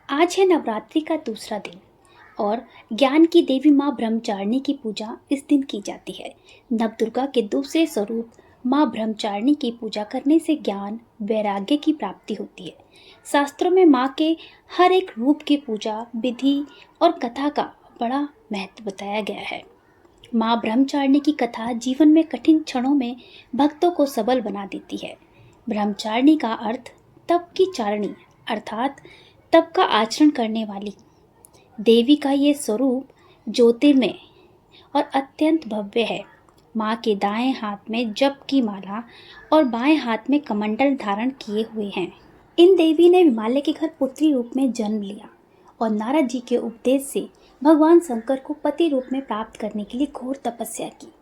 आज है नवरात्रि का दूसरा दिन और ज्ञान की देवी माँ ब्रह्मचारिणी की पूजा इस दिन की जाती है। नवदुर्गा के दूसरे स्वरूप माँ ब्रह्मचारिणी की पूजा करने से ज्ञान वैराग्य की प्राप्ति होती है। शास्त्रों में माँ के हर एक रूप की पूजा विधि और कथा का बड़ा महत्व बताया गया है। माँ ब्रह्मचारिणी की कथा जीवन में कठिन क्षणों में भक्तों को सबल बना देती है। ब्रह्मचारिणी का अर्थ तप की चारिणी अर्थात तप का आचरण करने वाली देवी का ये स्वरूप ज्योतिर्मय और अत्यंत भव्य है। माँ के दाएं हाथ में जप की माला और बाएं हाथ में कमंडल धारण किए हुए हैं। इन देवी ने हिमालय के घर पुत्री रूप में जन्म लिया और नारद जी के उपदेश से भगवान शंकर को पति रूप में प्राप्त करने के लिए घोर तपस्या की।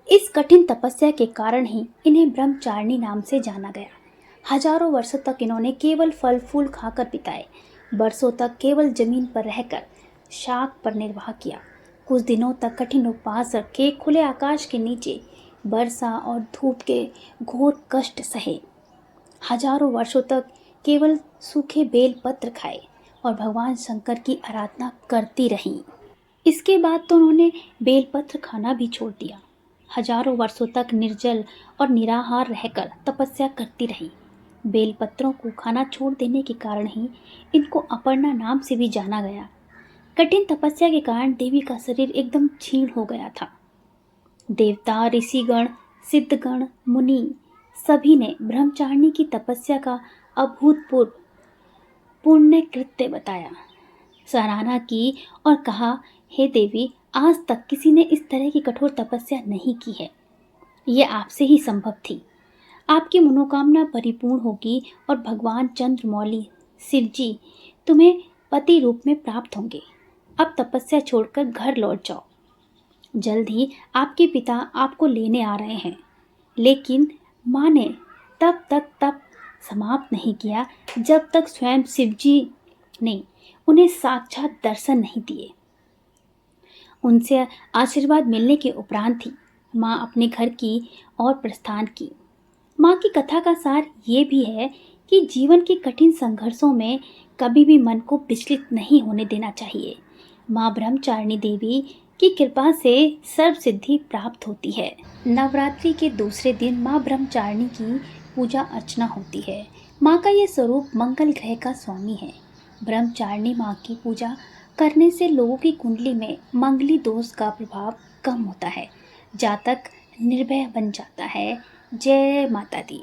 इस कठिन तपस्या के कारण ही इन्हें ब्रह्मचारिणी नाम से जाना गया। हजारों वर्षों तक इन्होंने केवल फल फूल खाकर बिताए, बरसों तक केवल जमीन पर रहकर शाक पर निर्वाह किया, कुछ दिनों तक कठिन उपवास रखे, खुले आकाश के नीचे वर्षा और धूप के घोर कष्ट सहे, हजारों वर्षों तक केवल सूखे बेल पत्र खाए और भगवान शंकर की आराधना करती रहीं। इसके बाद तो उन्होंने बेलपत्र खाना भी छोड़ दिया। हजारों वर्षों तक निर्जल और निराहार रहकर तपस्या करती रही। बेलपत्रों को खाना छोड़ देने के कारण ही इनको अपर्णा नाम से भी जाना गया। कठिन तपस्या के कारण देवी का शरीर एकदम क्षीण हो गया था। देवता, ऋषिगण, सिद्धगण, मुनि सभी ने ब्रह्मचारिणी की तपस्या का अभूतपूर्व पुण्य कृत्य बताया, सराहना की और कहा, हे देवी, आज तक किसी ने इस तरह की कठोर तपस्या नहीं की है। ये आपसे ही संभव थी। आपकी मनोकामना परिपूर्ण होगी और भगवान चंद्रमौली शिव जी तुम्हें पति रूप में प्राप्त होंगे। अब तपस्या छोड़कर घर लौट जाओ। जल्द ही आपके पिता आपको लेने आ रहे हैं। लेकिन माँ ने तब तक तप समाप्त नहीं किया जब तक स्वयं शिव जी ने उन्हें साक्षात दर्शन नहीं दिए। उनसे आशीर्वाद मिलने के उपरांत ही माँ अपने घर की ओर प्रस्थान की। माँ की कथा का सार ये भी है कि जीवन के कठिन संघर्षों में कभी भी मन को विचलित नहीं होने देना चाहिए। माँ ब्रह्मचारिणी देवी की कृपा से सर्व सिद्धि प्राप्त होती है। नवरात्रि के दूसरे दिन माँ ब्रह्मचारिणी की पूजा अर्चना होती है। माँ का ये स्वरूप मंगल ग्रह का स्वामी है। ब्रह्मचारिणी माँ की पूजा करने से लोगों की कुंडली में मंगली दोष का प्रभाव कम होता है, जातक निर्भय बन जाता है। जय माता दी।